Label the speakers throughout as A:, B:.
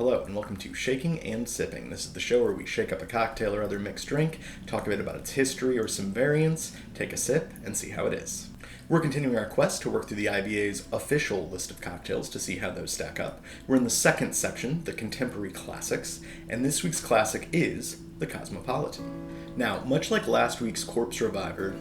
A: Hello, and welcome to Shaking and Sipping. This is the show where we shake up a cocktail or other mixed drink, talk a bit about its history or some variants, take a sip, and see how it is. We're continuing our quest to work through the IBA's official list of cocktails to see how those stack up. We're in the second section, the Contemporary Classics, and this week's classic is the Cosmopolitan. Now, much like last week's Corpse Reviver,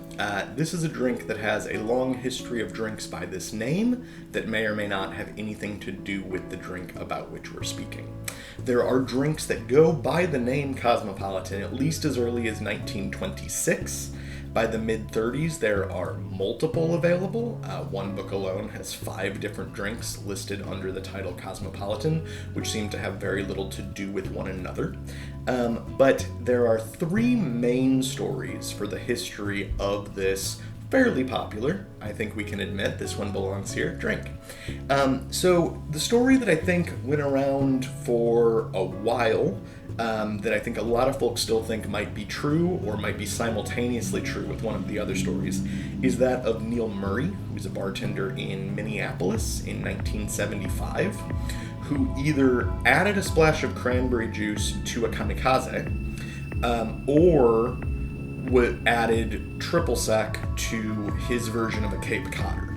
A: this is a drink that has a long history of drinks by this name that may or may not have anything to do with the drink about which we're speaking. There are drinks that go by the name Cosmopolitan at least as early as 1926. By the mid-30s, there are multiple available. One book alone has 5 different drinks listed under the title Cosmopolitan, which seem to have very little to do with one another. But there are 3 main stories for the history of this fairly popular, I think we can admit this one belongs here, drink. So the story that I think went around for a while, that I think a lot of folks still think might be true or might be simultaneously true with one of the other stories, is that of Neil Murray, who was a bartender in Minneapolis in 1975, who either added a splash of cranberry juice to a kamikaze, or added triple sec to his version of a Cape Codder.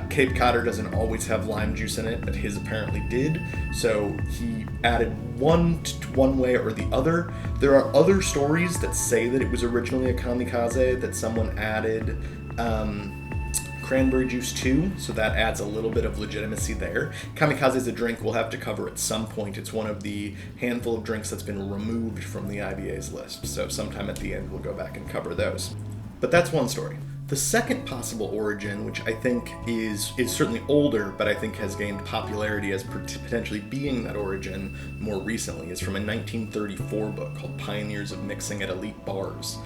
A: Cape Codder doesn't always have lime juice in it, but his apparently did, so he added one way or the other. There are other stories that say that it was originally a kamikaze, that someone added cranberry juice too, so that adds a little bit of legitimacy there. Kamikaze is a drink we'll have to cover at some point. It's one of the handful of drinks that's been removed from the IBA's list, so sometime at the end we'll go back and cover those. But that's one story. The second possible origin, which I think is certainly older, but I think has gained popularity as potentially being that origin more recently, is from a 1934 book called Pioneers of Mixing at Elite Bars.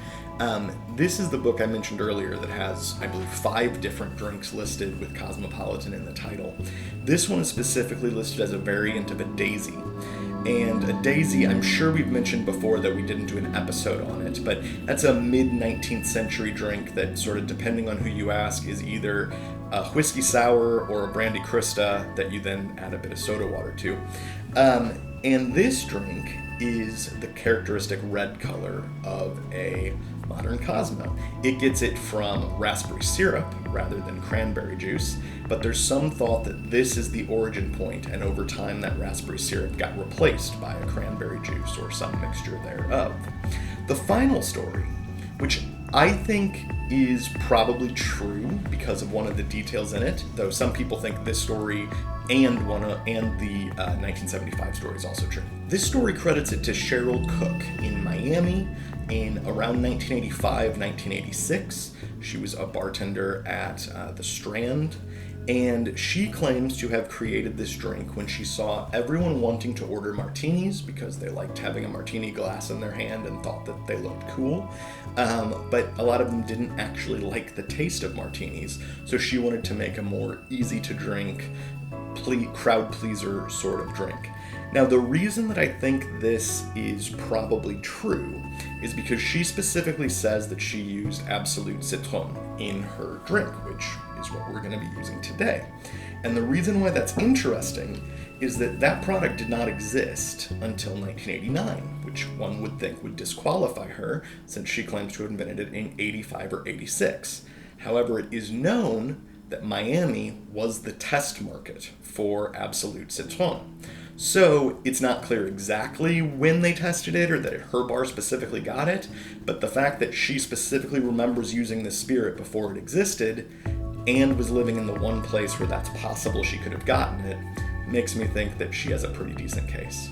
A: This is the book I mentioned earlier that has, I believe, 5 different drinks listed with Cosmopolitan in the title. This one is specifically listed as a variant of a daisy. And a daisy, I'm sure we've mentioned before that we didn't do an episode on it, but that's a mid-19th century drink that sort of, depending on who you ask, is either a whiskey sour or a brandy crista that you then add a bit of soda water to. And this drink is the characteristic red color of a modern Cosmo. It gets it from raspberry syrup rather than cranberry juice, but there's some thought that this is the origin point, and over time that raspberry syrup got replaced by a cranberry juice or some mixture thereof. The final story, which I think is probably true because of one of the details in it, though some people think this story and the 1975 story is also true. This story credits it to Cheryl Cook in Miami in around 1985, 1986. She was a bartender at the Strand, and she claims to have created this drink when she saw everyone wanting to order martinis because they liked having a martini glass in their hand and thought that they looked cool. But a lot of them didn't actually like the taste of martinis, so she wanted to make a more easy to drink, crowd pleaser sort of drink. Now, the reason that I think this is probably true is because she specifically says that she used Absolute Citron in her drink, which is what we're going to be using today. And the reason why that's interesting is that that product did not exist until 1989, which one would think would disqualify her since she claims to have invented it in 85 or 86. However, it is known that Miami was the test market for Absolute Citron. So it's not clear exactly when they tested it or that her bar specifically got it, but the fact that she specifically remembers using this spirit before it existed and was living in the one place where that's possible she could have gotten it makes me think that she has a pretty decent case.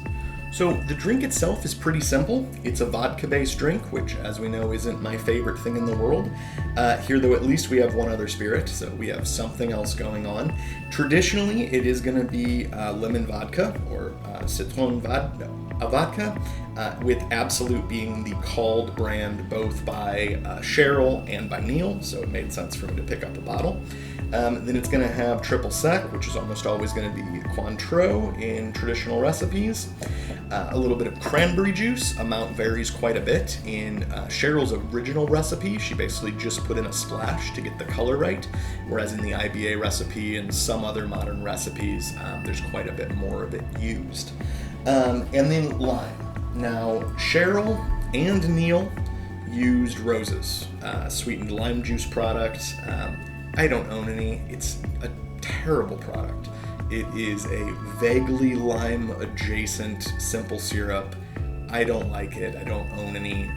A: So the drink itself is pretty simple. It's a vodka-based drink, which, as we know, isn't my favorite thing in the world. Here, though, at least we have one other spirit, so we have something else going on. Traditionally, it is going to be lemon vodka, or citron vodka, with Absolute being the called brand both by Cheryl and by Neil, so it made sense for me to pick up a bottle. Then it's going to have triple sec, which is almost always going to be Cointreau in traditional recipes. A little bit of cranberry juice. Amount varies quite a bit. In Cheryl's original recipe, she basically just put in a splash to get the color right, whereas in the IBA recipe and some other modern recipes, there's quite a bit more of it used. And then lime. Now, Cheryl and Neil used roses, sweetened lime juice products. I don't own any. It's a terrible product. It is a vaguely lime adjacent simple syrup. I don't like it. I don't own any.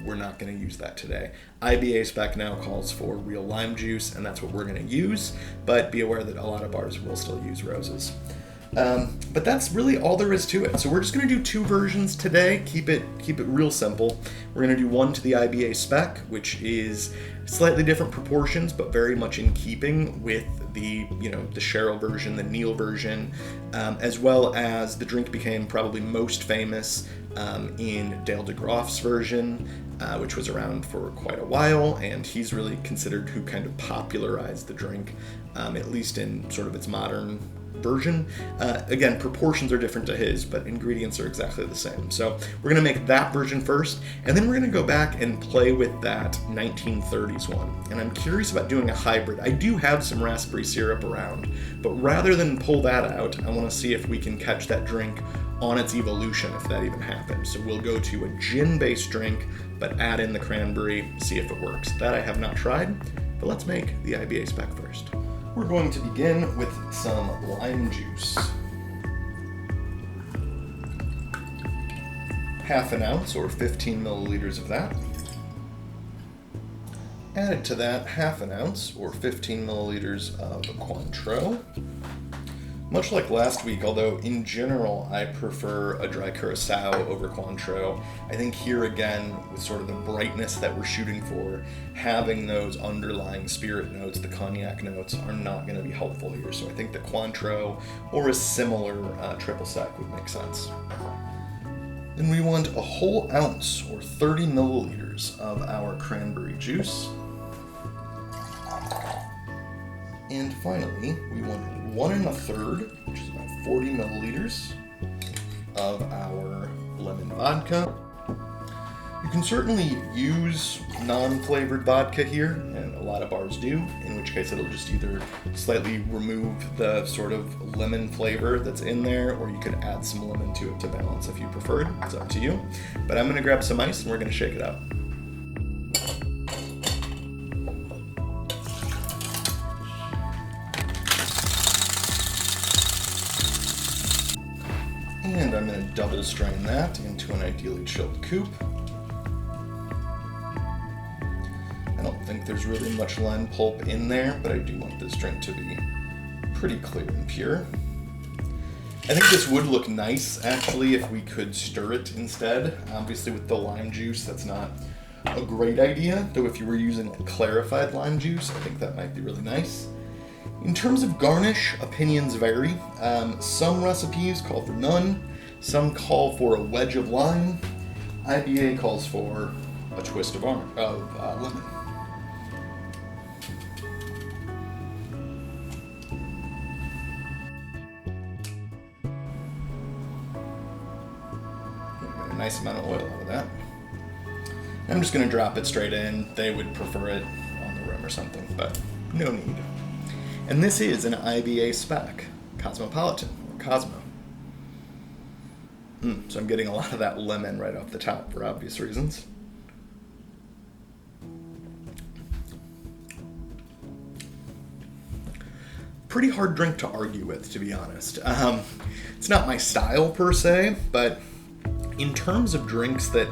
A: We're not going to use that today. IBA spec now calls for real lime juice, and that's what we're going to use, but be aware that a lot of bars will still use roses. But that's really all there is to it. So we're just going to do 2 versions today. Keep it real simple. We're going to do one to the IBA spec, which is slightly different proportions, but very much in keeping with the Cheryl version, the Neil version, as well as the drink became probably most famous in Dale DeGroff's version, which was around for quite a while, and he's really considered who kind of popularized the drink, at least in sort of its modern version. Again, proportions are different to his, but ingredients are exactly the same. So we're going to make that version first, and then we're going to go back and play with that 1930s one. And I'm curious about doing a hybrid. I do have some raspberry syrup around, but rather than pull that out, I want to see if we can catch that drink on its evolution, if that even happens. So we'll go to a gin-based drink, but add in the cranberry, see if it works. That I have not tried, but let's make the IBA spec first. We're going to begin with some lime juice. Half an ounce or 15 milliliters of that. Added to that, half an ounce or 15 milliliters of Cointreau. Much like last week, although in general I prefer a dry curacao over Cointreau, I think here again, with sort of the brightness that we're shooting for, having those underlying spirit notes, the cognac notes, are not going to be helpful here. So I think the Cointreau or a similar triple sec would make sense. Then we want a whole ounce or 30 milliliters of our cranberry juice. And finally, we want 1 1/3, which is about 40 milliliters, of our lemon vodka. You can certainly use non-flavored vodka here, and a lot of bars do, in which case it'll just either slightly remove the sort of lemon flavor that's in there, or you could add some lemon to it to balance if you preferred. It's up to you. But I'm going to grab some ice and we're going to shake it up. And I'm going to double strain that into an ideally chilled coupe. I don't think there's really much lime pulp in there, but I do want this drink to be pretty clear and pure. I think this would look nice, actually, if we could stir it instead. Obviously, with the lime juice, that's not a great idea, though if you were using clarified lime juice, I think that might be really nice. In terms of garnish, opinions vary. Some recipes call for none, some call for a wedge of lime. IBA calls for a twist of lemon. Get a nice amount of oil out of that. I'm just going to drop it straight in. They would prefer it on the rim or something, but no need. And this is an IBA spec, Cosmopolitan, or Cosmo. So I'm getting a lot of that lemon right off the top for obvious reasons. Pretty hard drink to argue with, to be honest. It's not my style per se, but in terms of drinks that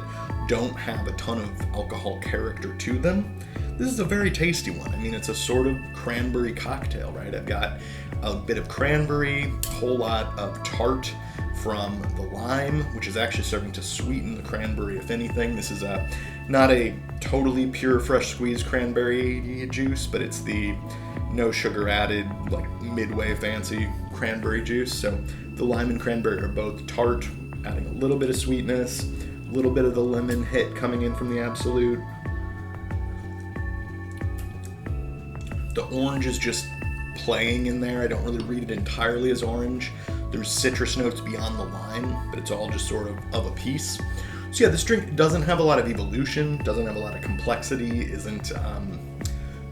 A: don't have a ton of alcohol character to them, this is a very tasty one. I mean, it's a sort of cranberry cocktail, right? I've got a bit of cranberry, a whole lot of tart from the lime, which is actually starting to sweeten the cranberry, if anything. This is not a totally pure fresh squeezed cranberry juice, but it's the no sugar added, like midway fancy cranberry juice. So the lime and cranberry are both tart, adding a little bit of sweetness, a little bit of the lemon hit coming in from the Absolute. The orange is just playing in there. I don't really read it entirely as orange. There's citrus notes beyond the lime, but it's all just sort of a piece. So yeah, this drink doesn't have a lot of evolution, doesn't have a lot of complexity, isn't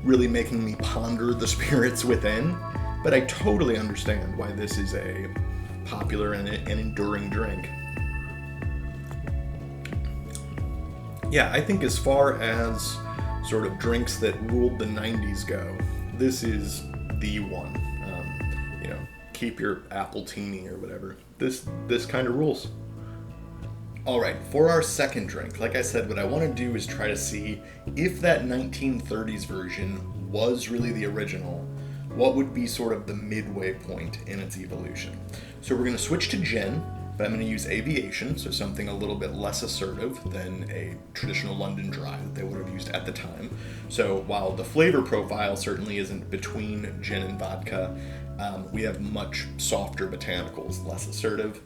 A: really making me ponder the spirits within, but I totally understand why this is a popular and enduring drink. Yeah, I think as far as sort of drinks that ruled the 90s go, this is the one. Keep your appletini or whatever. This kind of rules. All right, for our second drink, like I said, what I want to do is try to see if that 1930s version was really the original, what would be sort of the midway point in its evolution. So we're going to switch to gin, but I'm going to use aviation, so something a little bit less assertive than a traditional London dry that they would have used at the time. So while the flavor profile certainly isn't between gin and vodka, we have much softer botanicals, less assertive.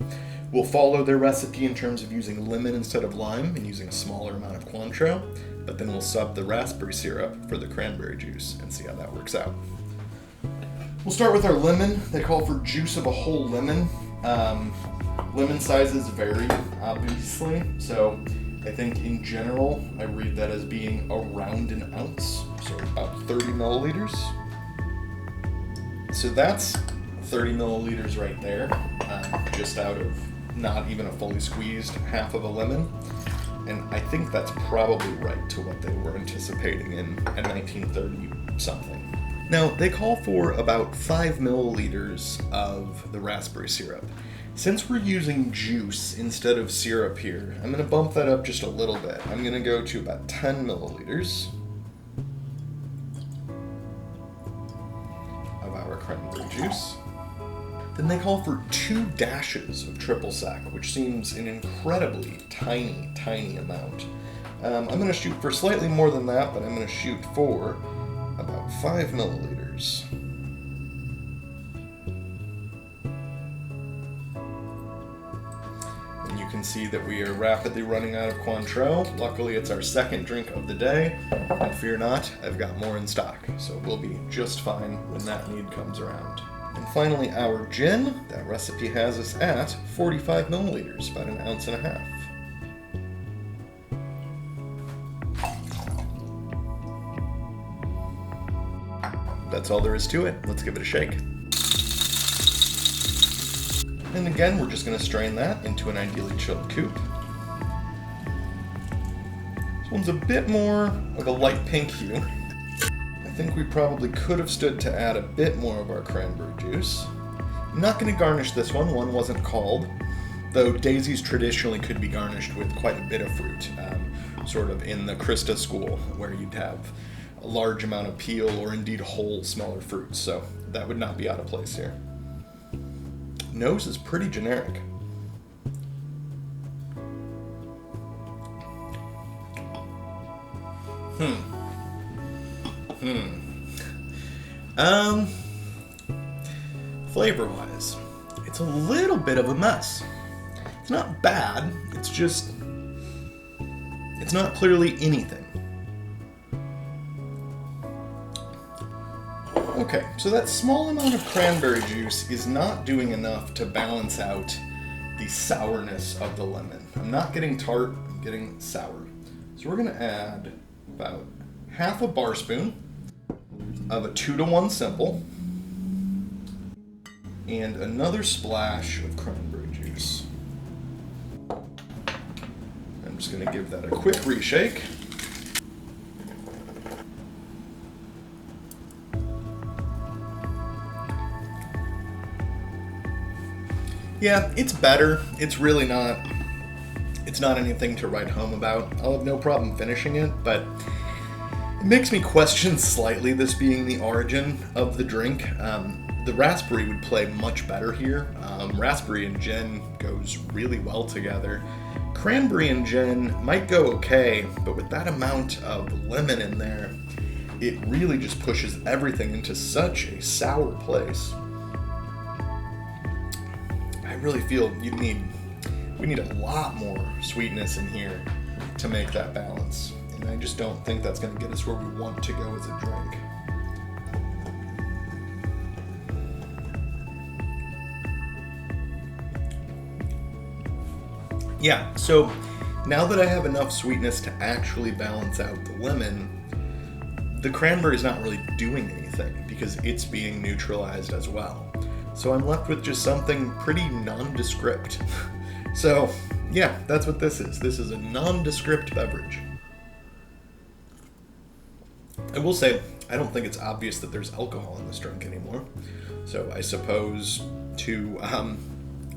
A: We'll follow their recipe in terms of using lemon instead of lime and using a smaller amount of Cointreau, but then we'll sub the raspberry syrup for the cranberry juice and see how that works out. We'll start with our lemon. They call for juice of a whole lemon. Lemon sizes vary, obviously, so I think in general I read that as being around an ounce, so about 30 milliliters. So that's 30 milliliters right there, just out of not even a fully squeezed half of a lemon. And I think that's probably right to what they were anticipating in 1930 something. Now, they call for about 5 milliliters of the raspberry syrup. Since we're using juice instead of syrup here, I'm going to bump that up just a little bit. I'm going to go to about 10 milliliters of our cranberry juice. Then they call for 2 dashes of triple sec, which seems an incredibly tiny amount. I'm going to shoot for slightly more than that, but I'm going to shoot for about 5 milliliters. And you can see that we are rapidly running out of Cointreau. Luckily, it's our second drink of the day, and fear not, I've got more in stock, so we'll be just fine when that need comes around. And finally, our gin. That recipe has us at 45 milliliters, about 1.5 ounces. That's all there is to it. Let's give it a shake. And again, we're just going to strain that into an ideally chilled coupe. This one's a bit more of a light pink hue. I think we probably could have stood to add a bit more of our cranberry juice. I'm not going to garnish this one wasn't called, though daisies traditionally could be garnished with quite a bit of fruit, sort of in the Krista school, where you'd have a large amount of peel or indeed whole smaller fruits, so that would not be out of place here. Nose is pretty generic. Flavor-wise, it's a little bit of a mess. It's not bad, it's just, it's not clearly anything. Okay, so that small amount of cranberry juice is not doing enough to balance out the sourness of the lemon. I'm not getting tart, I'm getting sour. So we're gonna add about half a bar spoon of a 2-to-1 simple and another splash of cranberry juice. I'm just gonna give that a quick reshake. Yeah, it's better. It's really not, it's not anything to write home about. I'll have no problem finishing it, but it makes me question slightly this being the origin of the drink. The raspberry would play much better here. Raspberry and gin goes really well together. Cranberry and gin might go okay, but with that amount of lemon in there, it really just pushes everything into such a sour place. I really feel we need a lot more sweetness in here to make that balance. And I just don't think that's going to get us where we want to go as a drink. Yeah, so now that I have enough sweetness to actually balance out the lemon, the cranberry is not really doing anything because it's being neutralized as well. So I'm left with just something pretty nondescript. So, yeah, that's what this is. This is a nondescript beverage. I will say, I don't think it's obvious that there's alcohol in this drink anymore. So I suppose to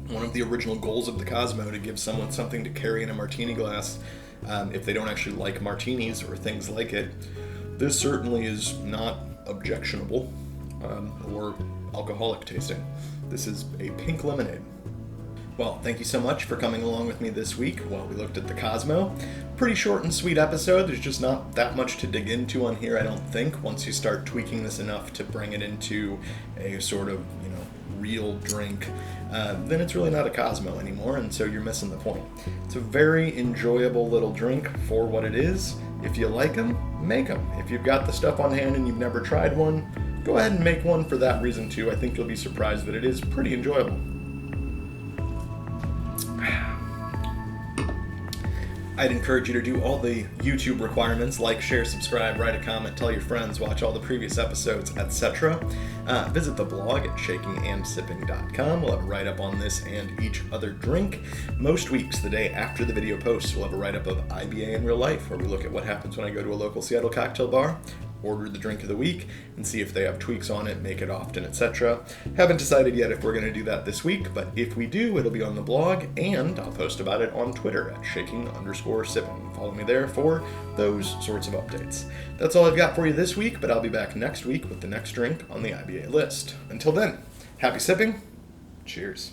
A: one of the original goals of the Cosmo, to give someone something to carry in a martini glass if they don't actually like martinis or things like it, this certainly is not objectionable or alcoholic tasting. This is a pink lemonade. Well, thank you so much for coming along with me this week while we looked at the Cosmo. Pretty short and sweet episode. There's just not that much to dig into on here, I don't think, once you start tweaking this enough to bring it into a sort of, real drink. Then it's really not a Cosmo anymore, and so you're missing the point. It's a very enjoyable little drink for what it is. If you like them, make them. If you've got the stuff on hand and you've never tried one, go ahead and make one for that reason too. I think you'll be surprised that it is pretty enjoyable. I'd encourage you to do all the YouTube requirements, like, share, subscribe, write a comment, tell your friends, watch all the previous episodes, etc. Visit the blog at shakingandsipping.com. We'll have a write-up on this and each other drink. Most weeks, the day after the video posts, we'll have a write-up of IBA in real life, where we look at what happens when I go to a local Seattle cocktail bar, order the drink of the week, and see if they have tweaks on it, make it often, etc. Haven't decided yet if we're going to do that this week, but if we do, it'll be on the blog, and I'll post about it on Twitter at shaking_sipping. Follow me there for those sorts of updates. That's all I've got for you this week, but I'll be back next week with the next drink on the IBA list. Until then, happy sipping. Cheers.